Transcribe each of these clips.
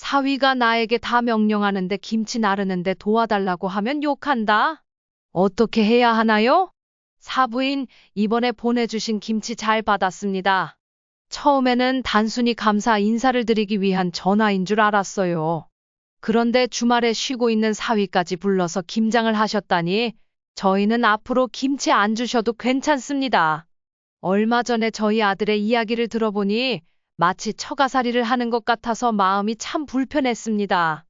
사위가 나에게 다 명령하는데 김치 나르는데 도와달라고 하면 욕한다? 어떻게 해야 하나요? 사부인, 이번에 보내주신 김치 잘 받았습니다. 처음에는 단순히 감사 인사를 드리기 위한 전화인 줄 알았어요. 그런데 주말에 쉬고 있는 사위까지 불러서 김장을 하셨다니 저희는 앞으로 김치 안 주셔도 괜찮습니다. 얼마 전에 저희 아들의 이야기를 들어보니 마치 처가살이를 하는 것 같아서 마음이 참 불편했습니다.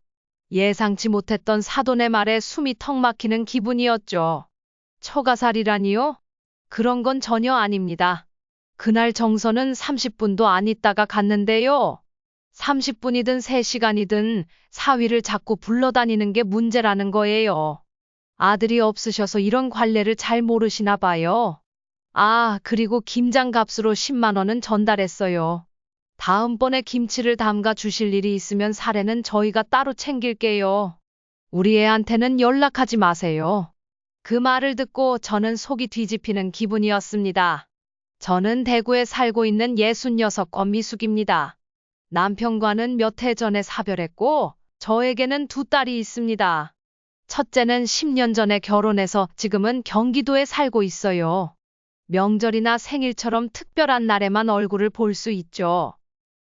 예상치 못했던 사돈의 말에 숨이 턱 막히는 기분이었죠. 처가살이라니요? 그런 건 전혀 아닙니다. 그날 정서는 30분도 안 있다가 갔는데요. 30분이든 3시간이든 사위를 자꾸 불러다니는 게 문제라는 거예요. 아들이 없으셔서 이런 관례를 잘 모르시나 봐요. 아, 그리고 김장 값으로 10만 원은 전달했어요. 다음번에 김치를 담가 주실 일이 있으면 사례는 저희가 따로 챙길게요. 우리 애한테는 연락하지 마세요. 그 말을 듣고 저는 속이 뒤집히는 기분이었습니다. 저는 대구에 살고 있는 66 권미숙입니다. 남편과는 몇 해 전에 사별했고 저에게는 두 딸이 있습니다. 첫째는 10년 전에 결혼해서 지금은 경기도에 살고 있어요. 명절이나 생일처럼 특별한 날에만 얼굴을 볼 수 있죠.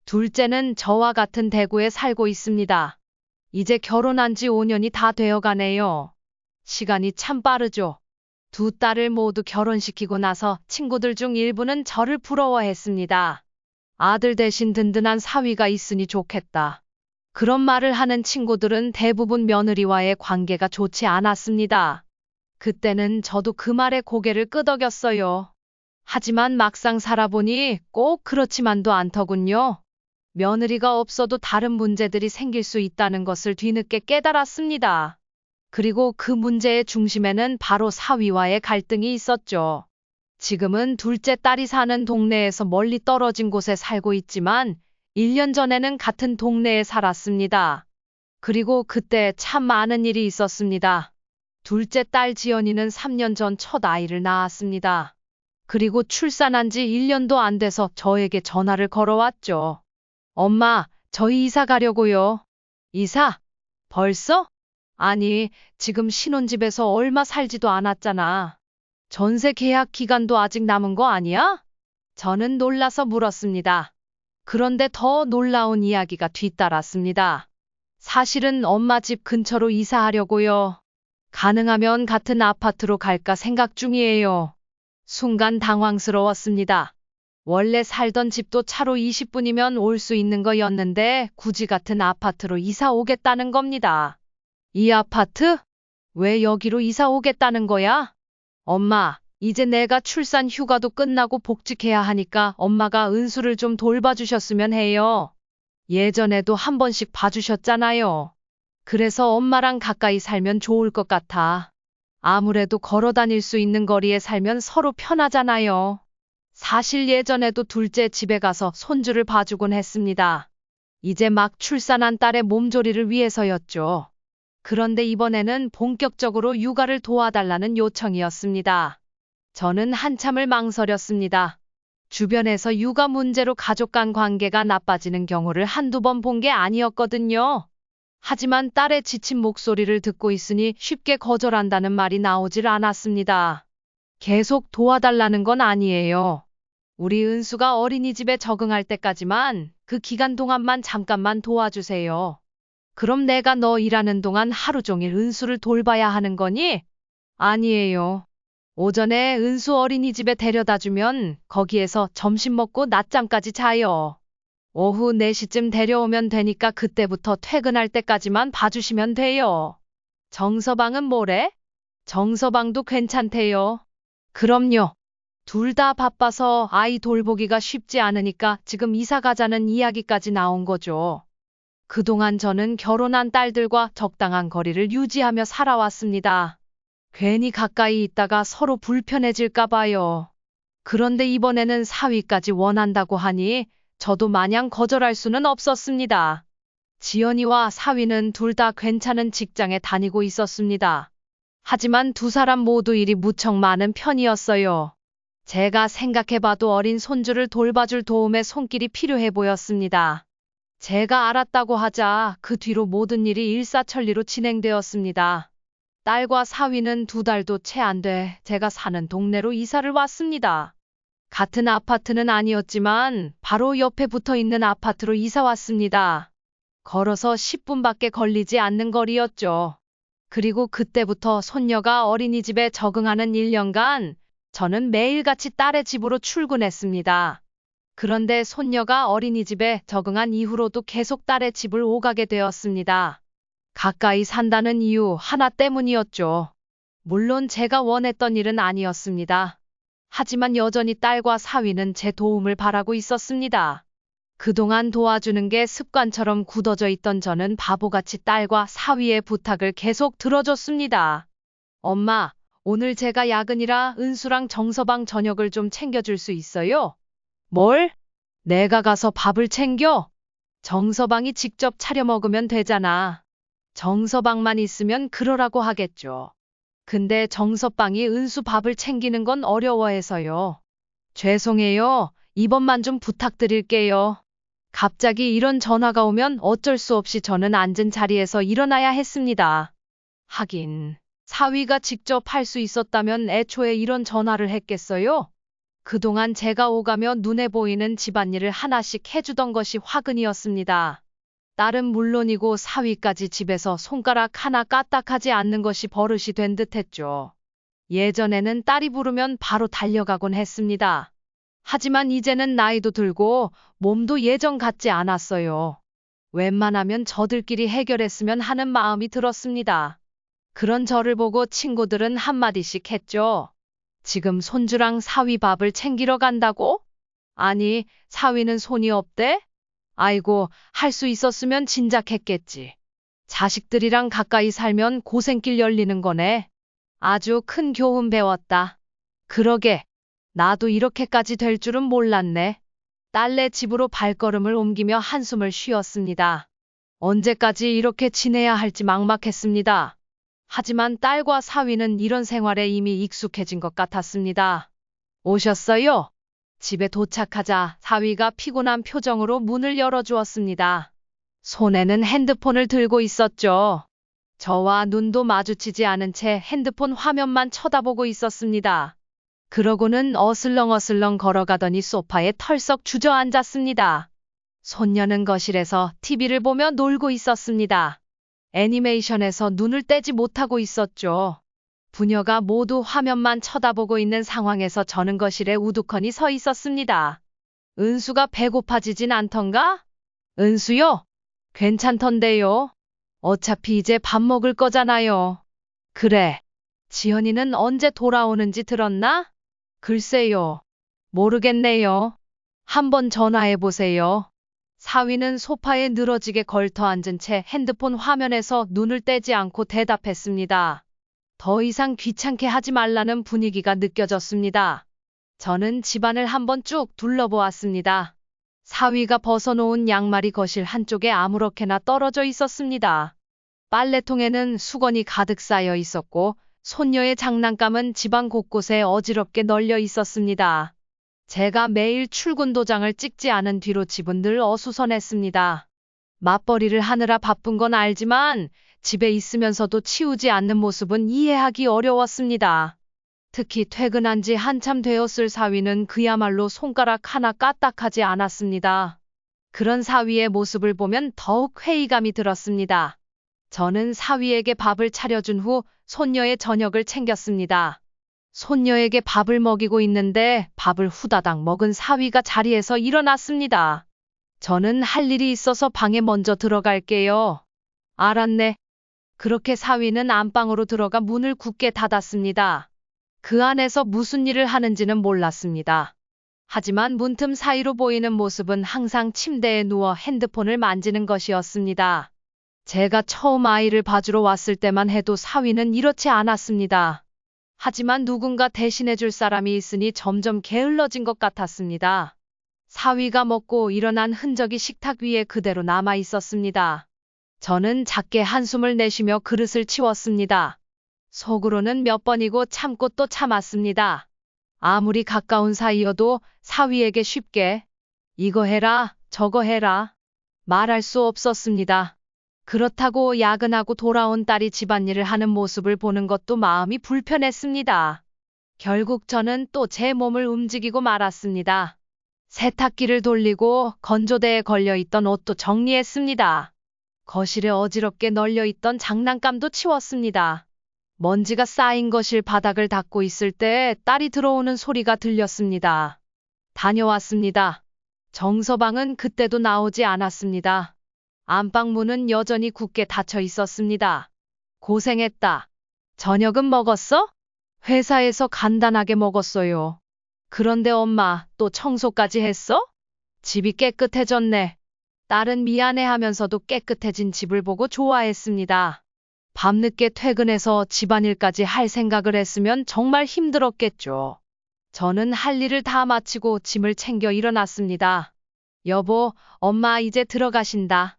둘째는 저와 같은 대구에 살고 있습니다. 이제 결혼한 지 5년이 다 되어 가네요. 시간이 참 빠르죠. 두 딸을 모두 결혼시키고 나서 친구들 중 일부는 저를 부러워했습니다. 아들 대신 든든한 사위가 있으니 좋겠다. 그런 말을 하는 친구들은 대부분 며느리와의 관계가 좋지 않았습니다. 그때는 저도 그 말에 고개를 끄덕였어요. 하지만 막상 살아보니 꼭 그렇지만도 않더군요. 며느리가 없어도 다른 문제들이 생길 수 있다는 것을 뒤늦게 깨달았습니다. 그리고 그 문제의 중심에는 바로 사위와의 갈등이 있었죠. 지금은 둘째 딸이 사는 동네에서 멀리 떨어진 곳에 살고 있지만 1년 전에는 같은 동네에 살았습니다. 그리고 그때 참 많은 일이 있었습니다. 둘째 딸 지연이는 3년 전 첫 아이를 낳았습니다. 그리고 출산한 지 1년도 안 돼서 저에게 전화를 걸어왔죠. 엄마, 저희 이사 가려고요. 이사? 벌써? 아니, 지금 신혼집에서 얼마 살지도 않았잖아. 전세 계약 기간도 아직 남은 거 아니야? 저는 놀라서 물었습니다. 그런데 더 놀라운 이야기가 뒤따랐습니다. 사실은 엄마 집 근처로 이사하려고요. 가능하면 같은 아파트로 갈까 생각 중이에요. 순간 당황스러웠습니다. 원래 살던 집도 차로 20분이면 올 수 있는 거였는데 굳이 같은 아파트로 이사 오겠다는 겁니다. 이 아파트? 왜 여기로 이사 오겠다는 거야? 엄마, 이제 내가 출산 휴가도 끝나고 복직해야 하니까 엄마가 은수를 좀 돌봐주셨으면 해요. 예전에도 한 번씩 봐주셨잖아요. 그래서 엄마랑 가까이 살면 좋을 것 같아. 아무래도 걸어 다닐 수 있는 거리에 살면 서로 편하잖아요. 사실 예전에도 둘째 집에 가서 손주를 봐주곤 했습니다. 이제 막 출산한 딸의 몸조리를 위해서였죠. 그런데 이번에는 본격적으로 육아를 도와달라는 요청이었습니다. 저는 한참을 망설였습니다. 주변에서 육아 문제로 가족 간 관계가 나빠지는 경우를 한두 번 본 게 아니었거든요. 하지만 딸의 지친 목소리를 듣고 있으니 쉽게 거절한다는 말이 나오질 않았습니다. 계속 도와달라는 건 아니에요. 우리 은수가 어린이집에 적응할 때까지만 그 기간 동안만 잠깐만 도와주세요. 그럼 내가 너 일하는 동안 하루 종일 은수를 돌봐야 하는 거니? 아니에요. 오전에 은수 어린이집에 데려다 주면 거기에서 점심 먹고 낮잠까지 자요. 오후 4시쯤 데려오면 되니까 그때부터 퇴근할 때까지만 봐주시면 돼요. 정서방은 뭐래? 정서방도 괜찮대요. 그럼요. 둘 다 바빠서 아이 돌보기가 쉽지 않으니까 지금 이사 가자는 이야기까지 나온 거죠. 그동안 저는 결혼한 딸들과 적당한 거리를 유지하며 살아왔습니다. 괜히 가까이 있다가 서로 불편해질까 봐요. 그런데 이번에는 사위까지 원한다고 하니 저도 마냥 거절할 수는 없었습니다. 지연이와 사위는 둘 다 괜찮은 직장에 다니고 있었습니다. 하지만 두 사람 모두 일이 무척 많은 편이었어요. 제가 생각해봐도 어린 손주를 돌봐줄 도움의 손길이 필요해 보였습니다. 제가 알았다고 하자 그 뒤로 모든 일이 일사천리로 진행되었습니다. 딸과 사위는 2달도 채 안 돼 제가 사는 동네로 이사를 왔습니다. 같은 아파트는 아니었지만 바로 옆에 붙어 있는 아파트로 이사 왔습니다. 걸어서 10분밖에 걸리지 않는 거리였죠. 그리고 그때부터 손녀가 어린이집에 적응하는 1년간 저는 매일같이 딸의 집으로 출근했습니다. 그런데 손녀가 어린이집에 적응한 이후로도 계속 딸의 집을 오가게 되었습니다. 가까이 산다는 이유 하나 때문이었죠. 물론 제가 원했던 일은 아니었습니다. 하지만 여전히 딸과 사위는 제 도움을 바라고 있었습니다. 그동안 도와주는 게 습관처럼 굳어져 있던 저는 바보같이 딸과 사위의 부탁을 계속 들어줬습니다. 엄마, 오늘 제가 야근이라 은수랑 정서방 저녁을 좀 챙겨줄 수 있어요? 뭘? 내가 가서 밥을 챙겨? 정서방이 직접 차려 먹으면 되잖아. 정서방만 있으면 그러라고 하겠죠. 근데 정서방이 은수 밥을 챙기는 건 어려워해서요. 죄송해요. 이번만 좀 부탁드릴게요. 갑자기 이런 전화가 오면 어쩔 수 없이 저는 앉은 자리에서 일어나야 했습니다. 하긴, 사위가 직접 할 수 있었다면 애초에 이런 전화를 했겠어요? 그동안 제가 오가며 눈에 보이는 집안일을 하나씩 해주던 것이 화근이었습니다. 딸은 물론이고 사위까지 집에서 손가락 하나 까딱하지 않는 것이 버릇이 된 듯했죠. 예전에는 딸이 부르면 바로 달려가곤 했습니다. 하지만 이제는 나이도 들고 몸도 예전 같지 않았어요. 웬만하면 저들끼리 해결했으면 하는 마음이 들었습니다. 그런 저를 보고 친구들은 한마디씩 했죠. 지금 손주랑 사위 밥을 챙기러 간다고? 아니, 사위는 손이 없대? 아이고, 할 수 있었으면 진작 했겠지. 자식들이랑 가까이 살면 고생길 열리는 거네. 아주 큰 교훈 배웠다. 그러게, 나도 이렇게까지 될 줄은 몰랐네. 딸네 집으로 발걸음을 옮기며 한숨을 쉬었습니다. 언제까지 이렇게 지내야 할지 막막했습니다. 하지만 딸과 사위는 이런 생활에 이미 익숙해진 것 같았습니다. 오셨어요? 집에 도착하자 사위가 피곤한 표정으로 문을 열어주었습니다. 손에는 핸드폰을 들고 있었죠. 저와 눈도 마주치지 않은 채 핸드폰 화면만 쳐다보고 있었습니다. 그러고는 어슬렁어슬렁 걸어가더니 소파에 털썩 주저앉았습니다. 손녀는 거실에서 TV를 보며 놀고 있었습니다. 애니메이션에서 눈을 떼지 못하고 있었죠. 부녀가 모두 화면만 쳐다보고 있는 상황에서 저는 거실에 우두커니 서 있었습니다. 은수가 배고파지진 않던가? 은수요? 괜찮던데요. 어차피 이제 밥 먹을 거잖아요. 그래. 지연이는 언제 돌아오는지 들었나? 글쎄요. 모르겠네요. 한번 전화해 보세요. 사위는 소파에 늘어지게 걸터 앉은 채 핸드폰 화면에서 눈을 떼지 않고 대답했습니다. 더 이상 귀찮게 하지 말라는 분위기가 느껴졌습니다. 저는 집안을 한번 쭉 둘러보았습니다. 사위가 벗어놓은 양말이 거실 한쪽에 아무렇게나 떨어져 있었습니다. 빨래통에는 수건이 가득 쌓여 있었고 손녀의 장난감은 집안 곳곳에 어지럽게 널려 있었습니다. 제가 매일 출근 도장을 찍지 않은 뒤로 집은 늘 어수선했습니다. 맞벌이를 하느라 바쁜 건 알지만 집에 있으면서도 치우지 않는 모습은 이해하기 어려웠습니다. 특히 퇴근한 지 한참 되었을 사위는 그야말로 손가락 하나 까딱하지 않았습니다. 그런 사위의 모습을 보면 더욱 회의감이 들었습니다. 저는 사위에게 밥을 차려준 후 손녀의 저녁을 챙겼습니다. 손녀에게 밥을 먹이고 있는데 밥을 후다닥 먹은 사위가 자리에서 일어났습니다. 저는 할 일이 있어서 방에 먼저 들어갈게요. 알았네. 그렇게 사위는 안방으로 들어가 문을 굳게 닫았습니다. 그 안에서 무슨 일을 하는지는 몰랐습니다. 하지만 문틈 사이로 보이는 모습은 항상 침대에 누워 핸드폰을 만지는 것이었습니다. 제가 처음 아이를 봐주러 왔을 때만 해도 사위는 이렇지 않았습니다. 하지만 누군가 대신해줄 사람이 있으니 점점 게을러진 것 같았습니다. 사위가 먹고 일어난 흔적이 식탁 위에 그대로 남아 있었습니다. 저는 작게 한숨을 내쉬며 그릇을 치웠습니다. 속으로는 몇 번이고 참고 또 참았습니다. 아무리 가까운 사이여도 사위에게 쉽게 이거 해라, 저거 해라 말할 수 없었습니다. 그렇다고 야근하고 돌아온 딸이 집안일을 하는 모습을 보는 것도 마음이 불편했습니다. 결국 저는 또 제 몸을 움직이고 말았습니다. 세탁기를 돌리고 건조대에 걸려있던 옷도 정리했습니다. 거실에 어지럽게 널려있던 장난감도 치웠습니다. 먼지가 쌓인 거실 바닥을 닦고 있을 때 딸이 들어오는 소리가 들렸습니다. 다녀왔습니다. 정서방은 그때도 나오지 않았습니다. 안방 문은 여전히 굳게 닫혀 있었습니다. 고생했다. 저녁은 먹었어? 회사에서 간단하게 먹었어요. 그런데 엄마, 또 청소까지 했어? 집이 깨끗해졌네. 딸은 미안해하면서도 깨끗해진 집을 보고 좋아했습니다. 밤늦게 퇴근해서 집안일까지 할 생각을 했으면 정말 힘들었겠죠. 저는 할 일을 다 마치고 짐을 챙겨 일어났습니다. 여보, 엄마 이제 들어가신다.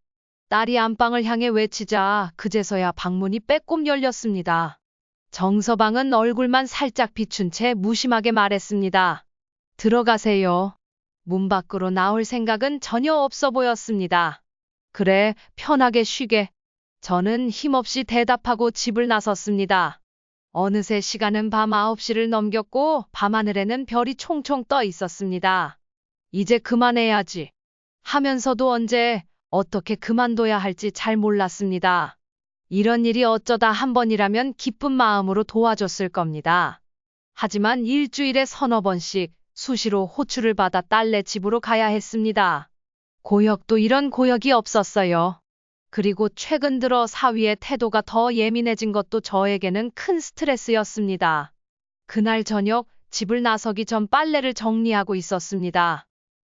딸이 안방을 향해 외치자 그제서야 방문이 빼꼼 열렸습니다. 정서방은 얼굴만 살짝 비춘 채 무심하게 말했습니다. 들어가세요. 문 밖으로 나올 생각은 전혀 없어 보였습니다. 그래, 편하게 쉬게. 저는 힘없이 대답하고 집을 나섰습니다. 어느새 시간은 밤 9시를 넘겼고 밤하늘에는 별이 총총 떠 있었습니다. 이제 그만해야지. 하면서도 언제, 어떻게 그만둬야 할지 잘 몰랐습니다. 이런 일이 어쩌다 한 번이라면 기쁜 마음으로 도와줬을 겁니다. 하지만 일주일에 서너 번씩 수시로 호출을 받아 딸네 집으로 가야 했습니다. 고역도 이런 고역이 없었어요. 그리고 최근 들어 사위의 태도가 더 예민해진 것도 저에게는 큰 스트레스였습니다. 그날 저녁 집을 나서기 전 빨래를 정리하고 있었습니다.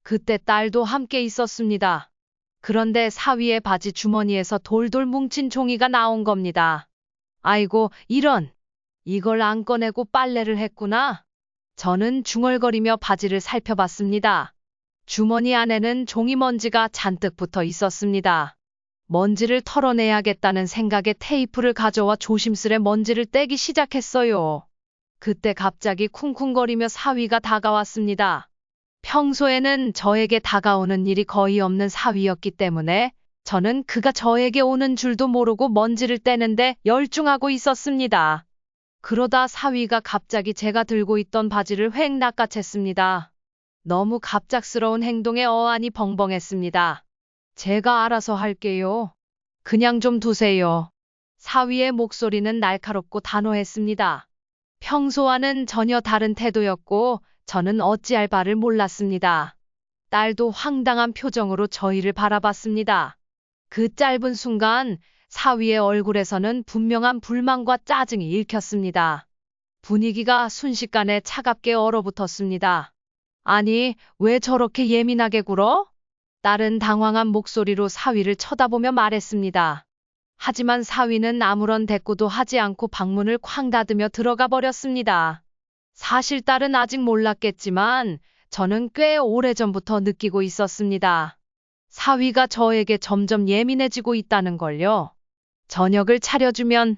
그때 딸도 함께 있었습니다. 그런데 사위의 바지 주머니에서 돌돌 뭉친 종이가 나온 겁니다. 아이고, 이런! 이걸 안 꺼내고 빨래를 했구나. 저는 중얼거리며 바지를 살펴봤습니다. 주머니 안에는 종이 먼지가 잔뜩 붙어 있었습니다. 먼지를 털어내야겠다는 생각에 테이프를 가져와 조심스레 먼지를 떼기 시작했어요. 그때 갑자기 쿵쿵거리며 사위가 다가왔습니다. 평소에는 저에게 다가오는 일이 거의 없는 사위였기 때문에 저는 그가 저에게 오는 줄도 모르고 먼지를 떼는데 열중하고 있었습니다. 그러다 사위가 갑자기 제가 들고 있던 바지를 획 낚아챘습니다. 너무 갑작스러운 행동에 어안이 벙벙했습니다. 제가 알아서 할게요. 그냥 좀 두세요. 사위의 목소리는 날카롭고 단호했습니다. 평소와는 전혀 다른 태도였고 저는 어찌할 바를 몰랐습니다. 딸도 황당한 표정으로 저희를 바라봤습니다. 그 짧은 순간 사위의 얼굴에서는 분명한 불만과 짜증이 읽혔습니다. 분위기가 순식간에 차갑게 얼어붙었습니다. 아니, 왜 저렇게 예민하게 굴어? 딸은 당황한 목소리로 사위를 쳐다보며 말했습니다. 하지만 사위는 아무런 대꾸도 하지 않고 방문을 쾅 닫으며 들어가 버렸습니다. 사실 딸은 아직 몰랐겠지만 저는 꽤 오래전부터 느끼고 있었습니다. 사위가 저에게 점점 예민해지고 있다는 걸요. 저녁을 차려주면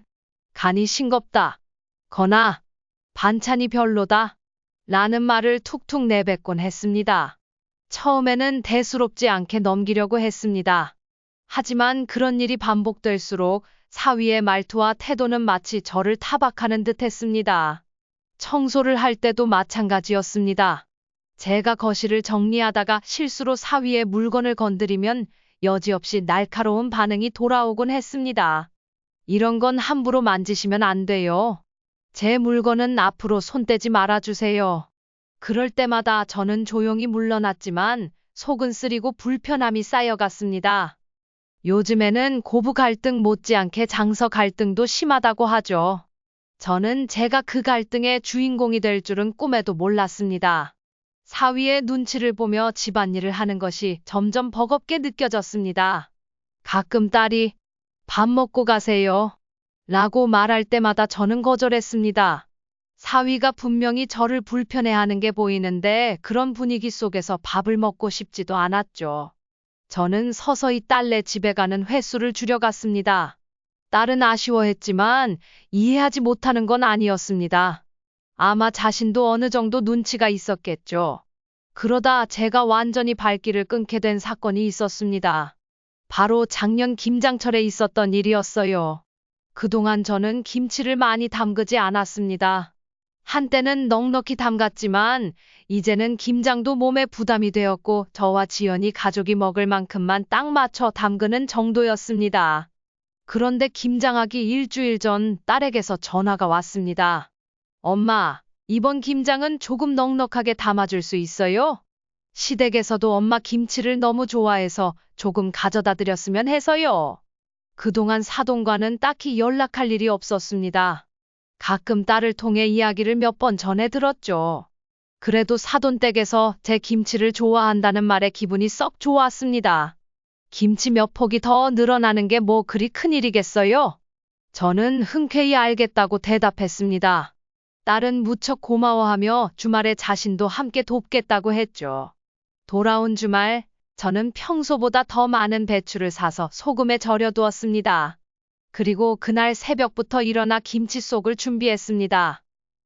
간이 싱겁다. 거나 반찬이 별로다. 라는 말을 툭툭 내뱉곤 했습니다. 처음에는 대수롭지 않게 넘기려고 했습니다. 하지만 그런 일이 반복될수록 사위의 말투와 태도는 마치 저를 타박하는 듯 했습니다. 청소를 할 때도 마찬가지였습니다. 제가 거실을 정리하다가 실수로 사위의 물건을 건드리면 여지없이 날카로운 반응이 돌아오곤 했습니다. 이런 건 함부로 만지시면 안 돼요. 제 물건은 앞으로 손 떼지 말아주세요. 그럴 때마다 저는 조용히 물러났지만 속은 쓰리고 불편함이 쌓여갔습니다. 요즘에는 고부 갈등 못지않게 장서 갈등도 심하다고 하죠. 저는 제가 그 갈등의 주인공이 될 줄은 꿈에도 몰랐습니다. 사위의 눈치를 보며 집안일을 하는 것이 점점 버겁게 느껴졌습니다. 가끔 딸이 밥 먹고 가세요. 라고 말할 때마다 저는 거절했습니다. 사위가 분명히 저를 불편해하는 게 보이는데 그런 분위기 속에서 밥을 먹고 싶지도 않았죠. 저는 서서히 딸네 집에 가는 횟수를 줄여갔습니다. 딸은 아쉬워했지만 이해하지 못하는 건 아니었습니다. 아마 자신도 어느 정도 눈치가 있었겠죠. 그러다 제가 완전히 발길을 끊게 된 사건이 있었습니다. 바로 작년 김장철에 있었던 일이었어요. 그동안 저는 김치를 많이 담그지 않았습니다. 한때는 넉넉히 담갔지만 이제는 김장도 몸에 부담이 되었고 저와 지연이 가족이 먹을 만큼만 딱 맞춰 담그는 정도였습니다. 그런데 김장하기 일주일 전 딸에게서 전화가 왔습니다. 엄마, 이번 김장은 조금 넉넉하게 담아줄 수 있어요? 시댁에서도 엄마 김치를 너무 좋아해서 조금 가져다 드렸으면 해서요. 그동안 사돈과는 딱히 연락할 일이 없었습니다. 가끔 딸을 통해 이야기를 몇 번 전해 들었죠. 그래도 사돈 댁에서 제 김치를 좋아한다는 말에 기분이 썩 좋았습니다. 김치 몇 폭이 더 늘어나는 게 뭐 그리 큰일이겠어요? 저는 흔쾌히 알겠다고 대답했습니다. 딸은 무척 고마워하며 주말에 자신도 함께 돕겠다고 했죠. 돌아온 주말, 저는 평소보다 더 많은 배추를 사서 소금에 절여 두었습니다. 그리고 그날 새벽부터 일어나 김치 쏙을 준비했습니다.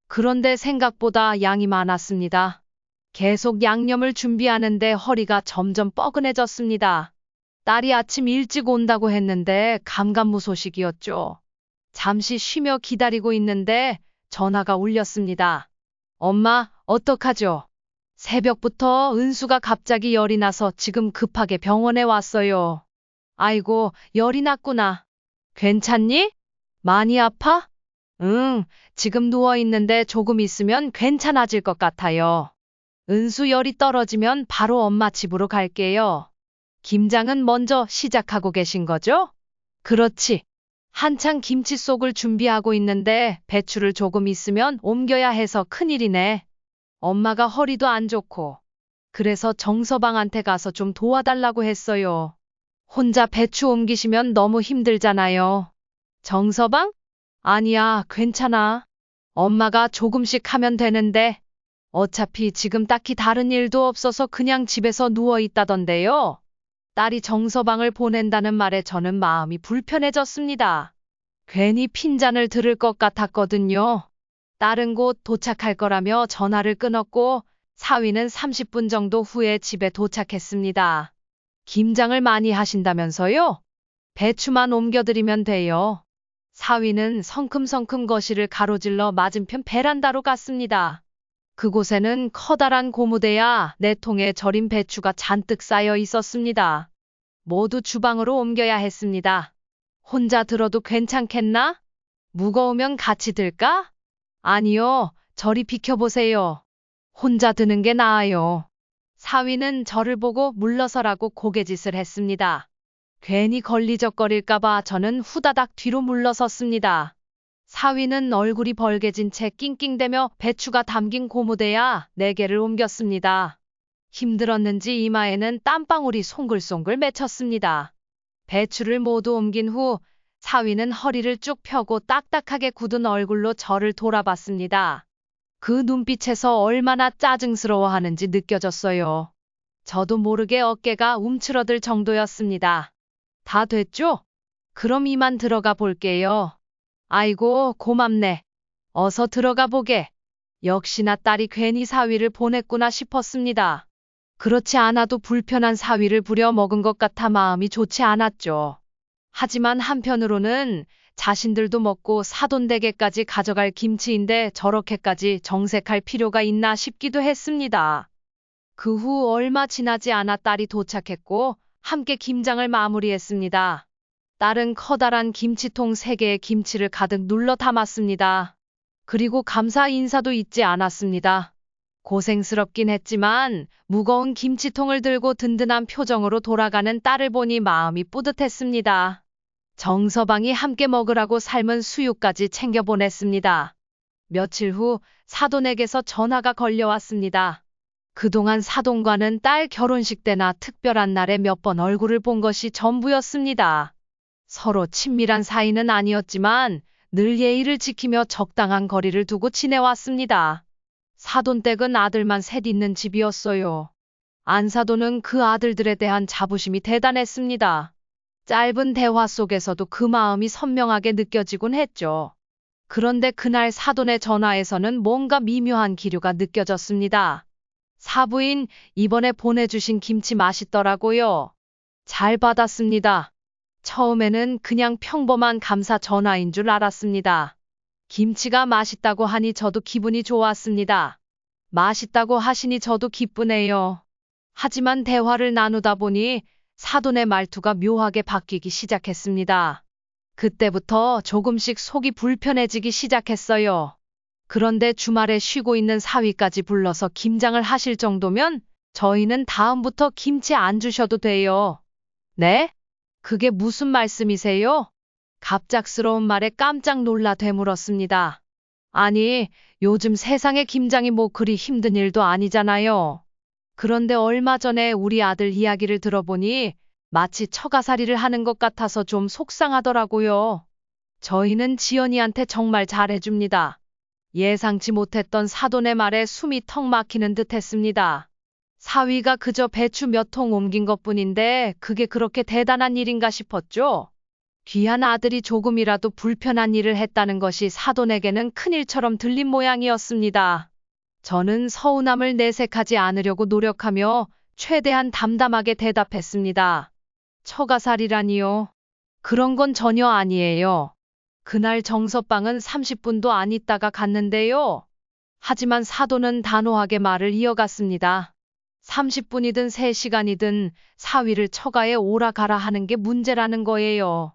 그런데 생각보다 양이 많았습니다. 계속 양념을 준비하는데 허리가 점점 뻐근해졌습니다. 딸이 아침 일찍 온다고 했는데 감감무소식이었죠. 잠시 쉬며 기다리고 있는데 전화가 울렸습니다. 엄마, 어떡하죠? 새벽부터 은수가 갑자기 열이 나서 지금 급하게 병원에 왔어요. 아이고, 열이 났구나. 괜찮니? 많이 아파? 응, 지금 누워있는데 조금 있으면 괜찮아질 것 같아요. 은수 열이 떨어지면 바로 엄마 집으로 갈게요. 김장은 먼저 시작하고 계신 거죠? 그렇지. 한창 김치 쏙을 준비하고 있는데 배추를 조금 있으면 옮겨야 해서 큰일이네. 엄마가 허리도 안 좋고. 그래서 정서방한테 가서 좀 도와달라고 했어요. 혼자 배추 옮기시면 너무 힘들잖아요. 정서방? 아니야, 괜찮아. 엄마가 조금씩 하면 되는데. 어차피 지금 딱히 다른 일도 없어서 그냥 집에서 누워 있다던데요. 딸이 정서방을 보낸다는 말에 저는 마음이 불편해졌습니다. 괜히 핀잔을 들을 것 같았거든요. 딸은 곧 도착할 거라며 전화를 끊었고 사위는 30분 정도 후에 집에 도착했습니다. 김장을 많이 하신다면서요? 배추만 옮겨드리면 돼요. 사위는 성큼성큼 거실을 가로질러 맞은편 베란다로 갔습니다. 그곳에는 커다란 고무대야 4통의 절인 배추가 잔뜩 쌓여 있었습니다. 모두 주방으로 옮겨야 했습니다. 혼자 들어도 괜찮겠나? 무거우면 같이 들까? 아니요, 저리 비켜보세요. 혼자 드는 게 나아요. 사위는 저를 보고 물러서라고 고개짓을 했습니다. 괜히 걸리적거릴까봐 저는 후다닥 뒤로 물러섰습니다. 사위는 얼굴이 벌개진 채 낑낑대며 배추가 담긴 고무대야 4개를 옮겼습니다. 힘들었는지 이마에는 땀방울이 송글송글 맺혔습니다. 배추를 모두 옮긴 후 사위는 허리를 쭉 펴고 딱딱하게 굳은 얼굴로 저를 돌아봤습니다. 그 눈빛에서 얼마나 짜증스러워하는지 느껴졌어요. 저도 모르게 어깨가 움츠러들 정도였습니다. 다 됐죠? 그럼 이만 들어가 볼게요. 아이고, 고맙네. 어서 들어가 보게. 역시나 딸이 괜히 사위를 보냈구나 싶었습니다. 그렇지 않아도 불편한 사위를 부려먹은 것 같아 마음이 좋지 않았죠. 하지만 한편으로는 자신들도 먹고 사돈댁에까지 가져갈 김치인데 저렇게까지 정색할 필요가 있나 싶기도 했습니다. 그 후 얼마 지나지 않아 딸이 도착했고 함께 김장을 마무리했습니다. 딸은 커다란 김치통 3개의 김치를 가득 눌러 담았습니다. 그리고 감사 인사도 잊지 않았습니다. 고생스럽긴 했지만 무거운 김치통을 들고 든든한 표정으로 돌아가는 딸을 보니 마음이 뿌듯했습니다. 정서방이 함께 먹으라고 삶은 수육까지 챙겨 보냈습니다. 며칠 후 사돈에게서 전화가 걸려왔습니다. 그동안 사돈과는 딸 결혼식 때나 특별한 날에 몇 번 얼굴을 본 것이 전부였습니다. 서로 친밀한 사이는 아니었지만 늘 예의를 지키며 적당한 거리를 두고 지내왔습니다. 사돈댁은 아들만 셋 있는 집이었어요. 안사돈은 그 아들들에 대한 자부심이 대단했습니다. 짧은 대화 속에서도 그 마음이 선명하게 느껴지곤 했죠. 그런데 그날 사돈의 전화에서는 뭔가 미묘한 기류가 느껴졌습니다. 사부인, 이번에 보내주신 김치 맛있더라고요. 잘 받았습니다. 처음에는 그냥 평범한 감사 전화인 줄 알았습니다. 김치가 맛있다고 하니 저도 기분이 좋았습니다. 맛있다고 하시니 저도 기쁘네요. 하지만 대화를 나누다 보니 사돈의 말투가 묘하게 바뀌기 시작했습니다. 그때부터 조금씩 속이 불편해지기 시작했어요. 그런데 주말에 쉬고 있는 사위까지 불러서 김장을 하실 정도면 저희는 다음부터 김치 안 주셔도 돼요. 네? 그게 무슨 말씀이세요? 갑작스러운 말에 깜짝 놀라 되물었습니다. 아니, 요즘 세상에 김장이 뭐 그리 힘든 일도 아니잖아요. 그런데 얼마 전에 우리 아들 이야기를 들어보니 마치 처가살이를 하는 것 같아서 좀 속상하더라고요. 저희는 지연이한테 정말 잘해줍니다. 예상치 못했던 사돈의 말에 숨이 턱 막히는 듯 했습니다. 사위가 그저 배추 몇 통 옮긴 것뿐인데 그게 그렇게 대단한 일인가 싶었죠. 귀한 아들이 조금이라도 불편한 일을 했다는 것이 사돈에게는 큰일처럼 들린 모양이었습니다. 저는 서운함을 내색하지 않으려고 노력하며 최대한 담담하게 대답했습니다. 처가살이라니요. 그런 건 전혀 아니에요. 그날 정서방은 30분도 안 있다가 갔는데요. 하지만 사돈은 단호하게 말을 이어갔습니다. 30분이든 3시간이든 사위를 처가에 오라 가라 하는 게 문제라는 거예요.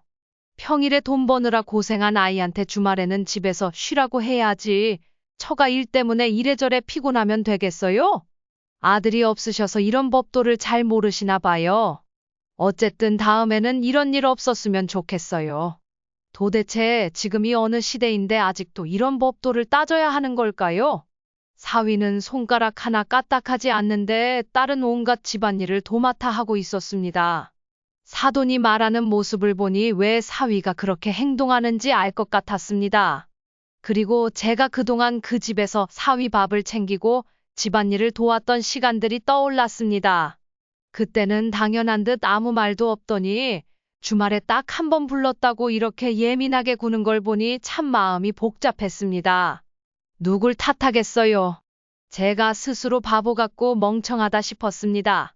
평일에 돈 버느라 고생한 아이한테 주말에는 집에서 쉬라고 해야지. 처가 일 때문에 이래저래 피곤하면 되겠어요? 아들이 없으셔서 이런 법도를 잘 모르시나 봐요. 어쨌든 다음에는 이런 일 없었으면 좋겠어요. 도대체 지금이 어느 시대인데 아직도 이런 법도를 따져야 하는 걸까요? 사위는 손가락 하나 까딱하지 않는데 딸은 온갖 집안일을 도맡아 하고 있었습니다. 사돈이 말하는 모습을 보니 왜 사위가 그렇게 행동하는지 알 것 같았습니다. 그리고 제가 그동안 그 집에서 사위 밥을 챙기고 집안일을 도왔던 시간들이 떠올랐습니다. 그때는 당연한 듯 아무 말도 없더니 주말에 딱 한 번 불렀다고 이렇게 예민하게 구는 걸 보니 참 마음이 복잡했습니다. 누굴 탓하겠어요. 제가 스스로 바보 같고 멍청하다 싶었습니다.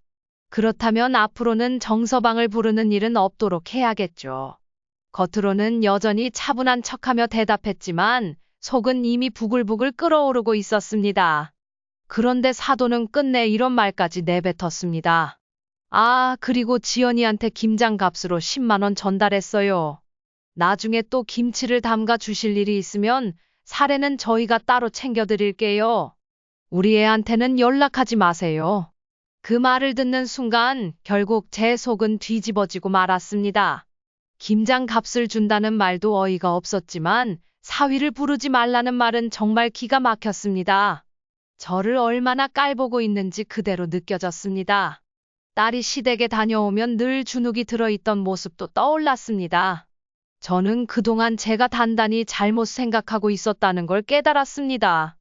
그렇다면 앞으로는 정서방을 부르는 일은 없도록 해야겠죠. 겉으로는 여전히 차분한 척하며 대답했지만 속은 이미 부글부글 끓어오르고 있었습니다. 그런데 사돈은 끝내 이런 말까지 내뱉었습니다. 아, 그리고 지연이한테 김장 값으로 10만 원 전달했어요. 나중에 또 김치를 담가 주실 일이 있으면 사례는 저희가 따로 챙겨드릴게요. 우리 애한테는 연락하지 마세요. 그 말을 듣는 순간 결국 제 속은 뒤집어지고 말았습니다. 김장 값을 준다는 말도 어이가 없었지만 사위를 부르지 말라는 말은 정말 기가 막혔습니다. 저를 얼마나 깔보고 있는지 그대로 느껴졌습니다. 딸이 시댁에 다녀오면 늘 주눅이 들어있던 모습도 떠올랐습니다. 저는 그동안 제가 단단히 잘못 생각하고 있었다는 걸 깨달았습니다.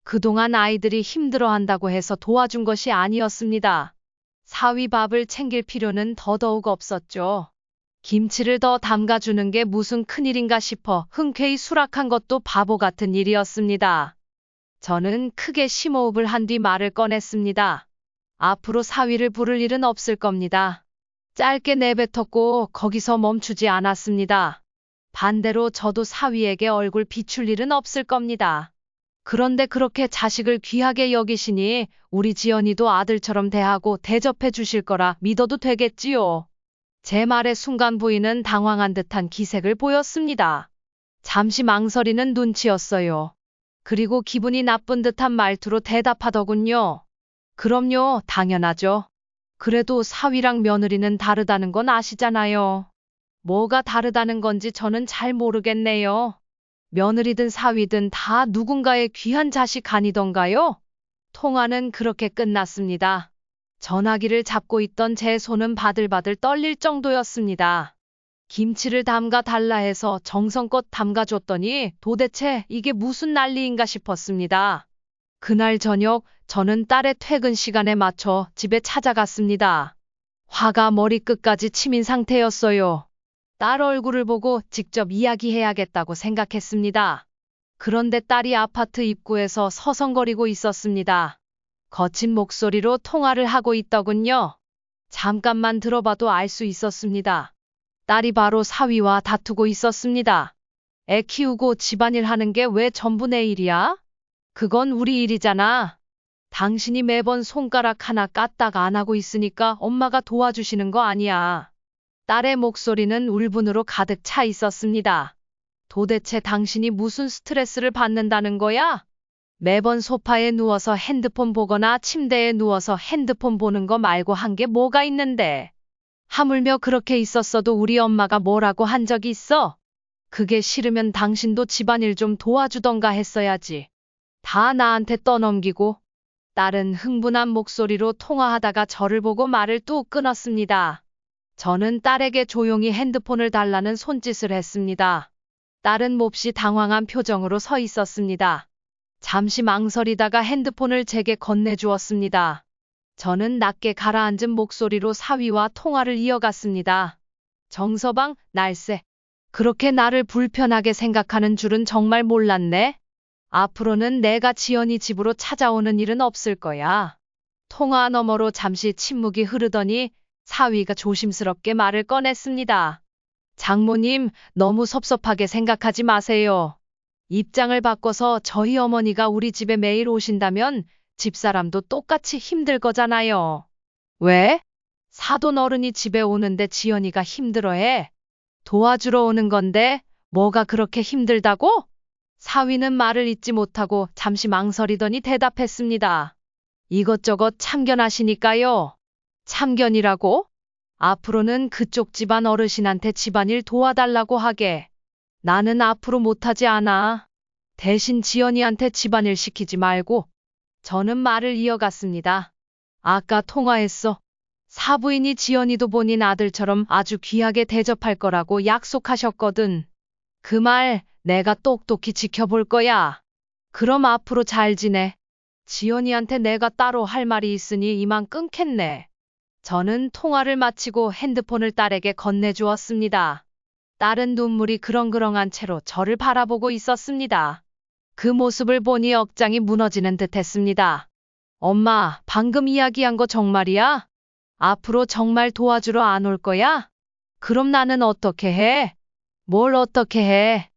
그동안 아이들이 힘들어한다고 해서 도와준 것이 아니었습니다. 사위 밥을 챙길 필요는 더더욱 없었죠. 김치를 더 담가주는 게 무슨 큰일인가 싶어 흔쾌히 수락한 것도 바보 같은 일이었습니다. 저는 크게 심호흡을 한 뒤 말을 꺼냈습니다. 앞으로 사위를 부를 일은 없을 겁니다. 짧게 내뱉었고 거기서 멈추지 않았습니다. 반대로 저도 사위에게 얼굴 비출 일은 없을 겁니다. 그런데 그렇게 자식을 귀하게 여기시니 우리 지연이도 아들처럼 대하고 대접해 주실 거라 믿어도 되겠지요. 제 말에 순간 부인은 당황한 듯한 기색을 보였습니다. 잠시 망설이는 눈치였어요. 그리고 기분이 나쁜 듯한 말투로 대답하더군요. 그럼요, 당연하죠. 그래도 사위랑 며느리는 다르다는 건 아시잖아요. 뭐가 다르다는 건지 저는 잘 모르겠네요. 며느리든 사위든 다 누군가의 귀한 자식 아니던가요? 통화는 그렇게 끝났습니다. 전화기를 잡고 있던 제 손은 바들바들 떨릴 정도였습니다. 김치를 담가 달라 해서 정성껏 담가줬더니 도대체 이게 무슨 난리인가 싶었습니다. 그날 저녁 저는 딸의 퇴근 시간에 맞춰 집에 찾아갔습니다. 화가 머리끝까지 치민 상태였어요. 딸 얼굴을 보고 직접 이야기해야겠다고 생각했습니다. 그런데 딸이 아파트 입구에서 서성거리고 있었습니다. 거친 목소리로 통화를 하고 있더군요. 잠깐만 들어봐도 알 수 있었습니다. 딸이 바로 사위와 다투고 있었습니다. 애 키우고 집안일 하는 게 왜 전부 내 일이야? 그건 우리 일이잖아. 당신이 매번 손가락 하나 까딱 안 하고 있으니까 엄마가 도와주시는 거 아니야. 딸의 목소리는 울분으로 가득 차 있었습니다. 도대체 당신이 무슨 스트레스를 받는다는 거야? 매번 소파에 누워서 핸드폰 보거나 침대에 누워서 핸드폰 보는 거 말고 한 게 뭐가 있는데. 하물며 그렇게 있었어도 우리 엄마가 뭐라고 한 적이 있어? 그게 싫으면 당신도 집안일 좀 도와주던가 했어야지. 다 나한테 떠넘기고. 딸은 흥분한 목소리로 통화하다가 저를 보고 말을 뚝 끊었습니다. 저는 딸에게 조용히 핸드폰을 달라는 손짓을 했습니다. 딸은 몹시 당황한 표정으로 서 있었습니다. 잠시 망설이다가 핸드폰을 제게 건네주었습니다. 저는 낮게 가라앉은 목소리로 사위와 통화를 이어갔습니다. 정서방, 날쌔. 그렇게 나를 불편하게 생각하는 줄은 정말 몰랐네. 앞으로는 내가 지연이 집으로 찾아오는 일은 없을 거야. 통화 너머로 잠시 침묵이 흐르더니 사위가 조심스럽게 말을 꺼냈습니다. 장모님, 너무 섭섭하게 생각하지 마세요. 입장을 바꿔서 저희 어머니가 우리 집에 매일 오신다면 집사람도 똑같이 힘들 거잖아요. 왜? 사돈 어른이 집에 오는데 지연이가 힘들어해. 도와주러 오는 건데 뭐가 그렇게 힘들다고? 사위는 말을 잇지 못하고 잠시 망설이더니 대답했습니다. 이것저것 참견하시니까요. 참견이라고? 앞으로는 그쪽 집안 어르신한테 집안일 도와달라고 하게. 나는 앞으로 못하지 않아. 대신 지연이한테 집안일 시키지 말고. 저는 말을 이어갔습니다. 아까 통화했어. 사부인이 지연이도 본인 아들처럼 아주 귀하게 대접할 거라고 약속하셨거든. 그 말 내가 똑똑히 지켜볼 거야. 그럼 앞으로 잘 지내. 지연이한테 내가 따로 할 말이 있으니 이만 끊겠네. 저는 통화를 마치고 핸드폰을 딸에게 건네주었습니다. 딸은 눈물이 그렁그렁한 채로 저를 바라보고 있었습니다. 그 모습을 보니 억장이 무너지는 듯 했습니다. 엄마, 방금 이야기한 거 정말이야? 앞으로 정말 도와주러 안 올 거야? 그럼 나는 어떻게 해? 뭘 어떻게 해?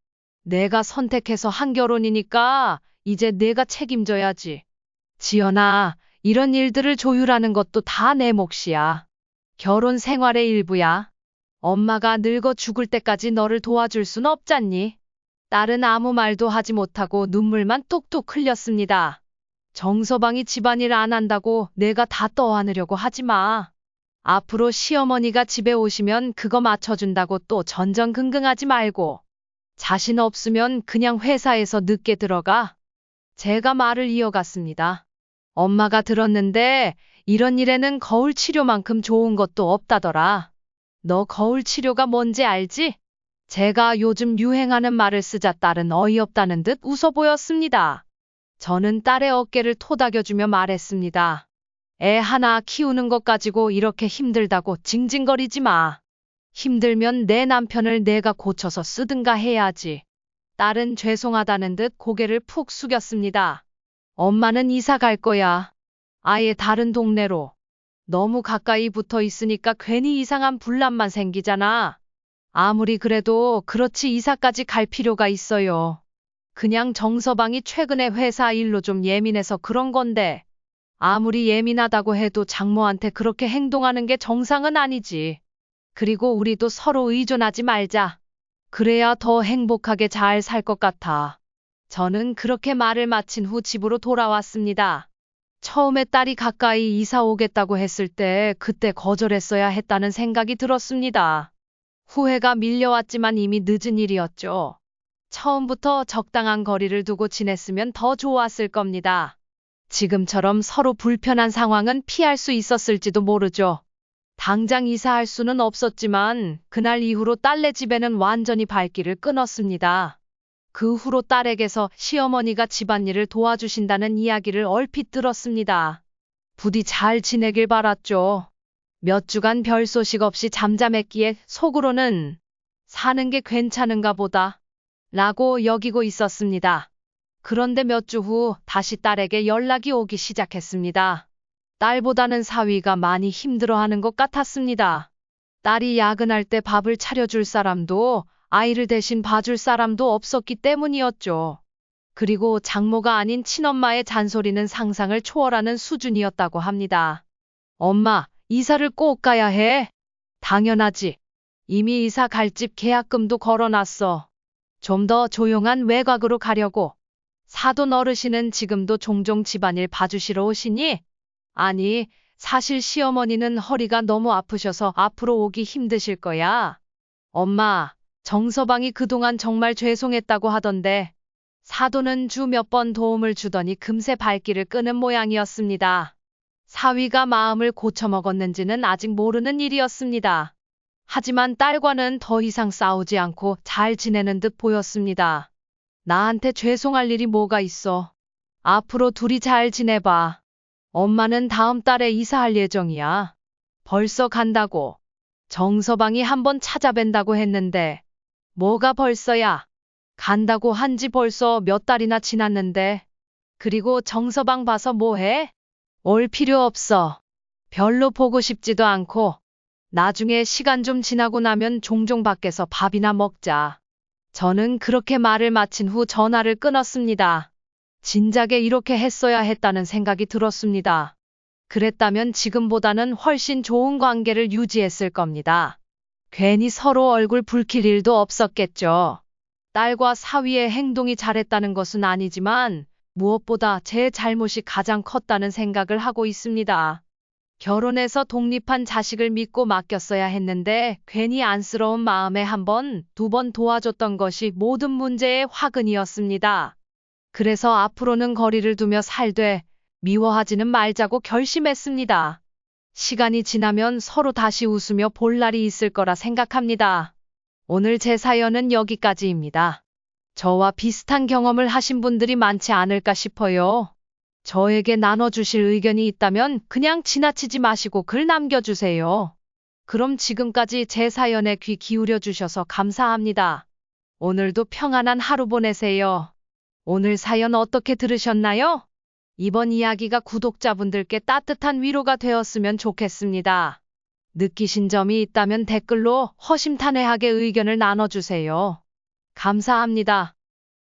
내가 선택해서 한 결혼이니까 이제 내가 책임져야지. 지연아, 이런 일들을 조율하는 것도 다 내 몫이야. 결혼 생활의 일부야. 엄마가 늙어 죽을 때까지 너를 도와줄 순 없잖니. 딸은 아무 말도 하지 못하고 눈물만 뚝뚝 흘렸습니다. 정서방이 집안일 안 한다고 내가 다 떠안으려고 하지 마. 앞으로 시어머니가 집에 오시면 그거 맞춰준다고 또 전전긍긍하지 말고. 자신 없으면 그냥 회사에서 늦게 들어가. 제가 말을 이어갔습니다. 엄마가 들었는데 이런 일에는 거울 치료만큼 좋은 것도 없다더라. 너 거울 치료가 뭔지 알지? 제가 요즘 유행하는 말을 쓰자 딸은 어이없다는 듯 웃어 보였습니다. 저는 딸의 어깨를 토닥여주며 말했습니다. 애 하나 키우는 것 가지고 이렇게 힘들다고 징징거리지 마. 힘들면 내 남편을 내가 고쳐서 쓰든가 해야지. 딸은 죄송하다는 듯 고개를 푹 숙였습니다. 엄마는 이사 갈 거야. 아예 다른 동네로. 너무 가까이 붙어 있으니까 괜히 이상한 분란만 생기잖아. 아무리 그래도 그렇지 이사까지 갈 필요가 있어요. 그냥 정서방이 최근에 회사 일로 좀 예민해서 그런 건데 아무리 예민하다고 해도 장모한테 그렇게 행동하는 게 정상은 아니지. 그리고 우리도 서로 의존하지 말자. 그래야 더 행복하게 잘 살 것 같아. 저는 그렇게 말을 마친 후 집으로 돌아왔습니다. 처음에 딸이 가까이 이사 오겠다고 했을 때 그때 거절했어야 했다는 생각이 들었습니다. 후회가 밀려왔지만 이미 늦은 일이었죠. 처음부터 적당한 거리를 두고 지냈으면 더 좋았을 겁니다. 지금처럼 서로 불편한 상황은 피할 수 있었을지도 모르죠. 당장 이사할 수는 없었지만 그날 이후로 딸네 집에는 완전히 발길을 끊었습니다. 그 후로 딸에게서 시어머니가 집안일을 도와주신다는 이야기를 얼핏 들었습니다. 부디 잘 지내길 바랐죠. 몇 주간 별 소식 없이 잠잠했기에 속으로는 사는 게 괜찮은가 보다 라고 여기고 있었습니다. 그런데 몇 주 후 다시 딸에게 연락이 오기 시작했습니다. 딸보다는 사위가 많이 힘들어하는 것 같았습니다. 딸이 야근할 때 밥을 차려줄 사람도 아이를 대신 봐줄 사람도 없었기 때문이었죠. 그리고 장모가 아닌 친엄마의 잔소리는 상상을 초월하는 수준이었다고 합니다. 엄마, 이사를 꼭 가야 해. 당연하지. 이미 이사 갈 집 계약금도 걸어놨어. 좀 더 조용한 외곽으로 가려고. 사돈 어르신은 지금도 종종 집안일 봐주시러 오시니? 아니, 사실 시어머니는 허리가 너무 아프셔서 앞으로 오기 힘드실 거야. 엄마, 정서방이 그동안 정말 죄송했다고 하던데. 사돈은 주 몇 번 도움을 주더니 금세 발길을 끄는 모양이었습니다. 사위가 마음을 고쳐먹었는지는 아직 모르는 일이었습니다. 하지만 딸과는 더 이상 싸우지 않고 잘 지내는 듯 보였습니다. 나한테 죄송할 일이 뭐가 있어. 앞으로 둘이 잘 지내봐. 엄마는 다음 달에 이사할 예정이야. 벌써 간다고. 정서방이 한번 찾아뵌다고 했는데. 뭐가 벌써야. 간다고 한지 벌써 몇 달이나 지났는데. 그리고 정서방 봐서 뭐해? 올 필요 없어. 별로 보고 싶지도 않고. 나중에 시간 좀 지나고 나면 종종 밖에서 밥이나 먹자. 저는 그렇게 말을 마친 후 전화를 끊었습니다. 진작에 이렇게 했어야 했다는 생각이 들었습니다. 그랬다면 지금보다는 훨씬 좋은 관계를 유지했을 겁니다. 괜히 서로 얼굴 붉힐 일도 없었겠죠. 딸과 사위의 행동이 잘했다는 것은 아니지만 무엇보다 제 잘못이 가장 컸다는 생각을 하고 있습니다. 결혼해서 독립한 자식을 믿고 맡겼어야 했는데 괜히 안쓰러운 마음에 한 번, 두 번 도와줬던 것이 모든 문제의 화근이었습니다. 그래서 앞으로는 거리를 두며 살되 미워하지는 말자고 결심했습니다. 시간이 지나면 서로 다시 웃으며 볼 날이 있을 거라 생각합니다. 오늘 제 사연은 여기까지입니다. 저와 비슷한 경험을 하신 분들이 많지 않을까 싶어요. 저에게 나눠주실 의견이 있다면 그냥 지나치지 마시고 글 남겨주세요. 그럼 지금까지 제 사연에 귀 기울여 주셔서 감사합니다. 오늘도 평안한 하루 보내세요. 오늘 사연 어떻게 들으셨나요? 이번 이야기가 구독자분들께 따뜻한 위로가 되었으면 좋겠습니다. 느끼신 점이 있다면 댓글로 허심탄회하게 의견을 나눠주세요. 감사합니다.